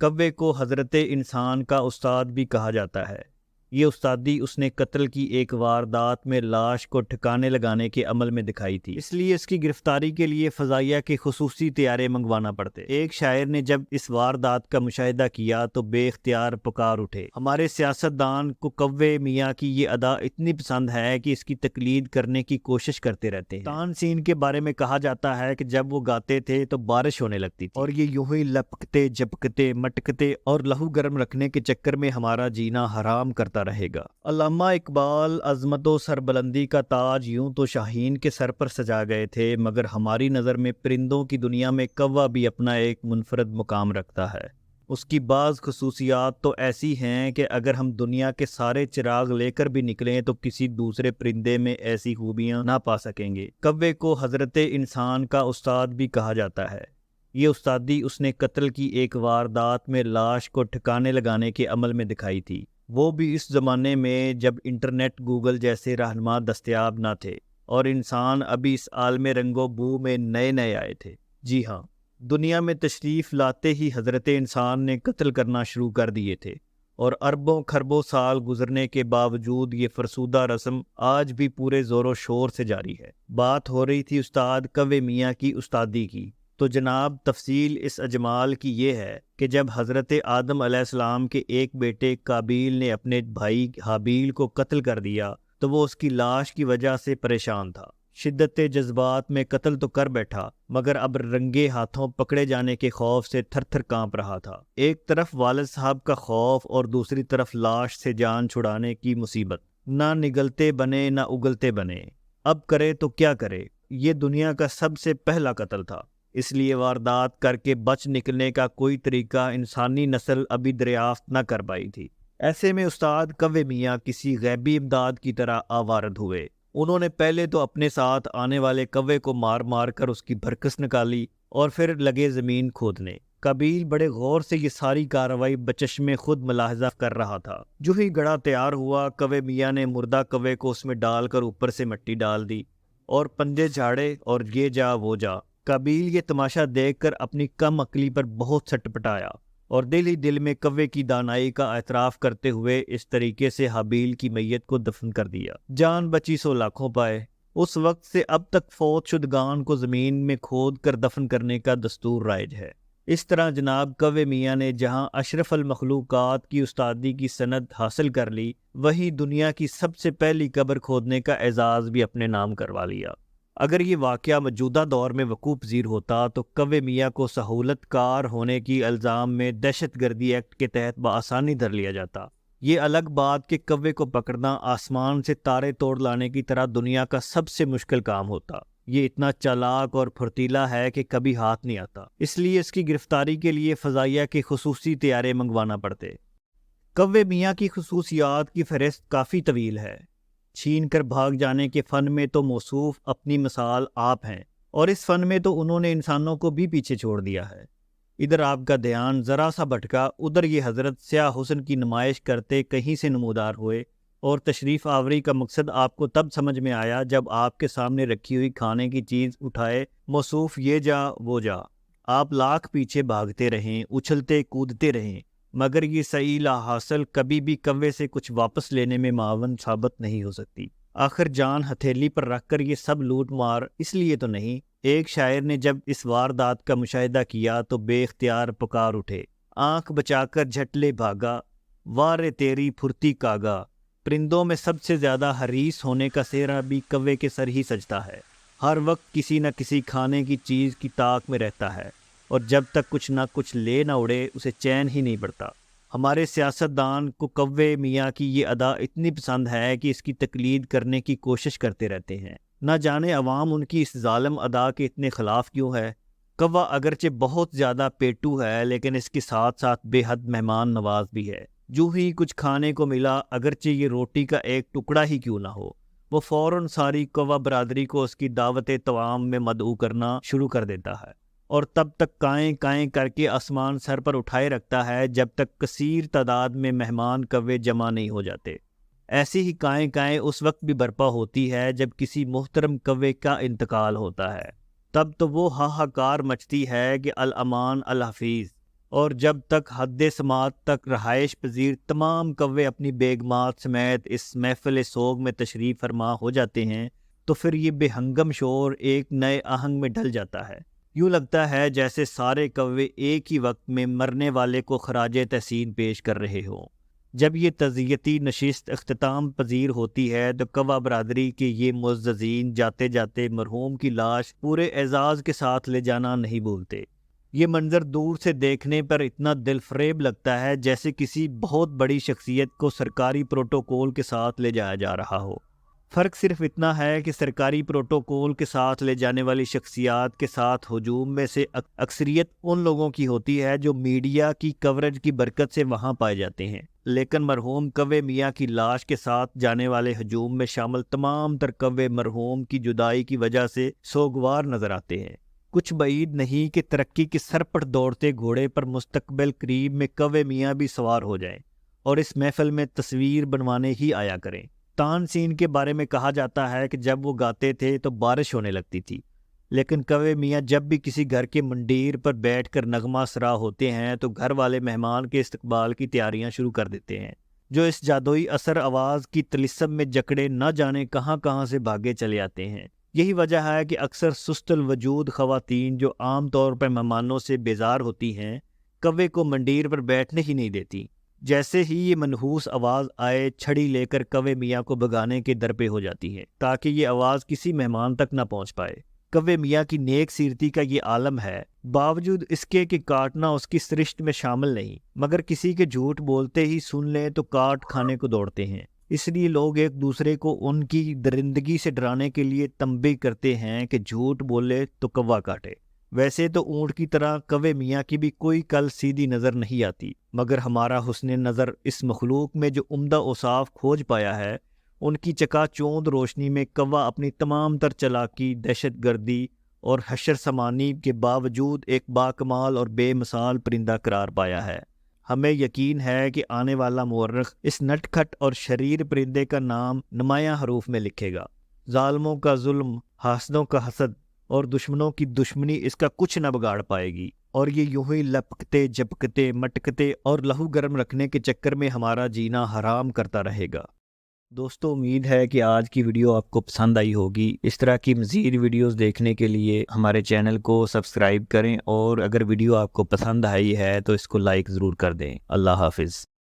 کوے کو حضرت انسان کا استاد بھی کہا جاتا ہے۔ یہ استادی اس نے قتل کی ایک واردات میں لاش کو ٹھکانے لگانے کے عمل میں دکھائی تھی، اس لیے اس کی گرفتاری کے لیے فضائیہ کے خصوصی طیارے منگوانا پڑتے۔ ایک شاعر نے جب اس واردات کا مشاہدہ کیا تو بے اختیار پکار اٹھے، ہمارے سیاستدان کو کوے میاں کی یہ ادا اتنی پسند ہے کہ اس کی تقلید کرنے کی کوشش کرتے رہتے ہیں۔ تان سین کے بارے میں کہا جاتا ہے کہ جب وہ گاتے تھے تو بارش ہونے لگتی تھی، اور یہ یوں ہی لپکتے جھپکتے مٹکتے اور لہو گرم رکھنے کے چکر میں ہمارا جینا حرام کرتا رہے گا۔ علامہ اقبال عظمت و سربلندی کا تاج یوں تو شاہین کے سر پر سجا گئے تھے، مگر ہماری نظر میں پرندوں کی دنیا میں کوا بھی اپنا ایک منفرد مقام رکھتا ہے۔ اس کی بعض خصوصیات تو ایسی ہیں کہ اگر ہم دنیا کے سارے چراغ لے کر بھی نکلیں تو کسی دوسرے پرندے میں ایسی خوبیاں نہ پا سکیں گے۔ کوے کو حضرت انسان کا استاد بھی کہا جاتا ہے۔ یہ استادی اس نے قتل کی ایک واردات میں لاش کو ٹھکانے لگانے کے عمل میں دکھائی تھی، وہ بھی اس زمانے میں جب انٹرنیٹ، گوگل جیسے رہنما دستیاب نہ تھے اور انسان ابھی اس عالم رنگ و بو میں نئے آئے تھے۔ جی ہاں، دنیا میں تشریف لاتے ہی حضرت انسان نے قتل کرنا شروع کر دیے تھے، اور اربوں خربوں سال گزرنے کے باوجود یہ فرسودہ رسم آج بھی پورے زور و شور سے جاری ہے۔ بات ہو رہی تھی استاد کوے میاں کی استادی کی، تو جناب تفصیل اس اجمال کی یہ ہے کہ جب حضرت آدم علیہ السلام کے ایک بیٹے قابیل نے اپنے بھائی حابیل کو قتل کر دیا تو وہ اس کی لاش کی وجہ سے پریشان تھا۔ شدت جذبات میں قتل تو کر بیٹھا، مگر اب رنگے ہاتھوں پکڑے جانے کے خوف سے تھر تھر کانپ رہا تھا۔ ایک طرف والد صاحب کا خوف اور دوسری طرف لاش سے جان چھڑانے کی مصیبت، نہ نگلتے بنے نہ اگلتے بنے۔ اب کرے تو کیا کرے؟ یہ دنیا کا سب سے پہلا قتل تھا، اس لیے واردات کر کے بچ نکلنے کا کوئی طریقہ انسانی نسل ابھی دریافت نہ کر پائی تھی۔ ایسے میں استاد کوے میاں کسی غیبی امداد کی طرح آوارد ہوئے۔ انہوں نے پہلے تو اپنے ساتھ آنے والے کوے کو مار مار کر اس کی بھرکس نکالی اور پھر لگے زمین کھودنے۔ قابیل بڑے غور سے یہ ساری کارروائی بچشم خود ملاحظہ کر رہا تھا۔ جو ہی گڑھا تیار ہوا، کوے میاں نے مردہ کوے کو اس میں ڈال کر اوپر سے مٹی ڈال دی اور پنجے جھاڑے اور یہ جا وہ جا۔ قابیل یہ تماشا دیکھ کر اپنی کم عقلی پر بہت سٹپٹایا اور دل ہی دل میں کوے کی دانائی کا اعتراف کرتے ہوئے اس طریقے سے حابیل کی میت کو دفن کر دیا۔ جان بچی سو لاکھوں پائے۔ اس وقت سے اب تک فوت شدگان کو زمین میں کھود کر دفن کرنے کا دستور رائج ہے۔ اس طرح جناب کوے میاں نے جہاں اشرف المخلوقات کی استادی کی سند حاصل کر لی، وہیں دنیا کی سب سے پہلی قبر کھودنے کا اعزاز بھی اپنے نام کروا لیا۔ اگر یہ واقعہ موجودہ دور میں وقوع پذیر ہوتا تو کوے میاں کو سہولت کار ہونے کی الزام میں دہشت گردی ایکٹ کے تحت بآسانی دھر لیا جاتا۔ یہ الگ بات کہ کوے کو پکڑنا آسمان سے تارے توڑ لانے کی طرح دنیا کا سب سے مشکل کام ہوتا۔ یہ اتنا چالاک اور پھرتیلا ہے کہ کبھی ہاتھ نہیں آتا، اس لیے اس کی گرفتاری کے لیے فضائیہ کے خصوصی طیارے منگوانا پڑتے۔ کوے میاں کی خصوصیات کی فہرست کافی طویل ہے۔ چھین کر بھاگ جانے کے فن میں تو موصوف اپنی مثال آپ ہیں، اور اس فن میں تو انہوں نے انسانوں کو بھی پیچھے چھوڑ دیا ہے۔ ادھر آپ کا دھیان ذرا سا بھٹکا، ادھر یہ حضرت سیاہ حسن کی نمائش کرتے کہیں سے نمودار ہوئے، اور تشریف آوری کا مقصد آپ کو تب سمجھ میں آیا جب آپ کے سامنے رکھی ہوئی کھانے کی چیز اٹھائے موصوف یہ جا وہ جا۔ آپ لاکھ پیچھے بھاگتے رہیں، اچھلتے کودتے رہیں، مگر یہ صحیح لا حاصل کبھی بھی کوے سے کچھ واپس لینے میں معاون ثابت نہیں ہو سکتی۔ آخر جان ہتھیلی پر رکھ کر یہ سب لوٹ مار اس لیے تو نہیں۔ ایک شاعر نے جب اس واردات کا مشاہدہ کیا تو بے اختیار پکار اٹھے، آنکھ بچا کر جھٹ لے بھاگا، وارے تیری پھرتی کاگا۔ پرندوں میں سب سے زیادہ حریص ہونے کا سہرا بھی کوے کے سر ہی سجتا ہے، ہر وقت کسی نہ کسی کھانے کی چیز کی طاق میں رہتا ہے، اور جب تک کچھ نہ کچھ لے نہ اڑے اسے چین ہی نہیں پڑتا۔ ہمارے سیاستدان کو کوے میاں کی یہ ادا اتنی پسند ہے کہ اس کی تقلید کرنے کی کوشش کرتے رہتے ہیں۔ نہ جانے عوام ان کی اس ظالم ادا کے اتنے خلاف کیوں ہے۔ کوا اگرچہ بہت زیادہ پیٹو ہے، لیکن اس کے ساتھ ساتھ بے حد مہمان نواز بھی ہے۔ جو ہی کچھ کھانے کو ملا، اگرچہ یہ روٹی کا ایک ٹکڑا ہی کیوں نہ ہو، وہ فوراً ساری کوا برادری کو اس کی دعوت طعام میں مدعو کرنا شروع کر دیتا ہے، اور تب تک کائیں کائیں کر کے آسمان سر پر اٹھائے رکھتا ہے جب تک کثیر تعداد میں مہمان کوے جمع نہیں ہو جاتے۔ ایسی ہی کائیں کائیں اس وقت بھی برپا ہوتی ہے جب کسی محترم کوے کا انتقال ہوتا ہے، تب تو وہ ہاہاکار مچتی ہے کہ الامان الحفیظ، اور جب تک حد سماعت تک رہائش پذیر تمام کوے اپنی بیگمات سمیت اس محفل سوگ میں تشریف فرما ہو جاتے ہیں تو پھر یہ بے ہنگم شور ایک نئے آہنگ میں ڈھل جاتا ہے۔ یوں لگتا ہے جیسے سارے کوے ایک ہی وقت میں مرنے والے کو خراج تحسین پیش کر رہے ہوں۔ جب یہ تعزیتی نشست اختتام پذیر ہوتی ہے تو کوا برادری کے یہ معززین جاتے جاتے مرحوم کی لاش پورے اعزاز کے ساتھ لے جانا نہیں بھولتے۔ یہ منظر دور سے دیکھنے پر اتنا دل فریب لگتا ہے جیسے کسی بہت بڑی شخصیت کو سرکاری پروٹوکول کے ساتھ لے جایا جا رہا ہو۔ فرق صرف اتنا ہے کہ سرکاری پروٹوکول کے ساتھ لے جانے والی شخصیات کے ساتھ ہجوم میں سے اکثریت ان لوگوں کی ہوتی ہے جو میڈیا کی کوریج کی برکت سے وہاں پائے جاتے ہیں، لیکن مرحوم کوے میاں کی لاش کے ساتھ جانے والے ہجوم میں شامل تمام تر کوے مرحوم کی جدائی کی وجہ سے سوگوار نظر آتے ہیں۔ کچھ بعید نہیں کہ ترقی کے سر پر دوڑتے گھوڑے پر مستقبل قریب میں کوے میاں بھی سوار ہو جائیں اور اس محفل میں تصویر بنوانے ہی آیا کریں۔ تان سین کے بارے میں کہا جاتا ہے کہ جب وہ گاتے تھے تو بارش ہونے لگتی تھی، لیکن کوے میاں جب بھی کسی گھر کے مندیر پر بیٹھ کر نغمہ سرا ہوتے ہیں تو گھر والے مہمان کے استقبال کی تیاریاں شروع کر دیتے ہیں، جو اس جادوئی اثر آواز کی طلسم میں جکڑے نہ جانے کہاں کہاں سے بھاگے چلے آتے ہیں۔ یہی وجہ ہے کہ اکثر سست الوجود خواتین جو عام طور پر مہمانوں سے بیزار ہوتی ہیں کوے کو مندیر پر بیٹھنے ہی نہیں دیتی۔ جیسے ہی یہ منحوس آواز آئے چھڑی لے کر کوے میاں کو بھگانے کے در پہ ہو جاتی ہے تاکہ یہ آواز کسی مہمان تک نہ پہنچ پائے۔ کوے میاں کی نیک سیرتی کا یہ عالم ہے، باوجود اس کے کہ کاٹنا اس کی سرشت میں شامل نہیں، مگر کسی کے جھوٹ بولتے ہی سن لیں تو کاٹ کھانے کو دوڑتے ہیں۔ اس لیے لوگ ایک دوسرے کو ان کی درندگی سے ڈرانے کے لیے تنبیہ کرتے ہیں کہ جھوٹ بولے تو کوا کاٹے۔ ویسے تو اونٹ کی طرح کوے میاں کی بھی کوئی کل سیدھی نظر نہیں آتی، مگر ہمارا حسن نظر اس مخلوق میں جو عمدہ اوصاف کھوج پایا ہے ان کی چکا چوند روشنی میں کوا اپنی تمام تر چالاکی، دہشت گردی اور حشر سمانی کے باوجود ایک باکمال اور بے مثال پرندہ قرار پایا ہے۔ ہمیں یقین ہے کہ آنے والا مورخ اس نٹ کھٹ اور شریر پرندے کا نام نمایاں حروف میں لکھے گا۔ ظالموں کا ظلم، حاسدوں کا حسد اور دشمنوں کی دشمنی اس کا کچھ نہ بگاڑ پائے گی، اور یہ یوں ہی لپکتے جھپکتے مٹکتے اور لہو گرم رکھنے کے چکر میں ہمارا جینا حرام کرتا رہے گا۔ دوستو، امید ہے کہ آج کی ویڈیو آپ کو پسند آئی ہوگی۔ اس طرح کی مزید ویڈیوز دیکھنے کے لیے ہمارے چینل کو سبسکرائب کریں، اور اگر ویڈیو آپ کو پسند آئی ہے تو اس کو لائک ضرور کر دیں۔ اللہ حافظ۔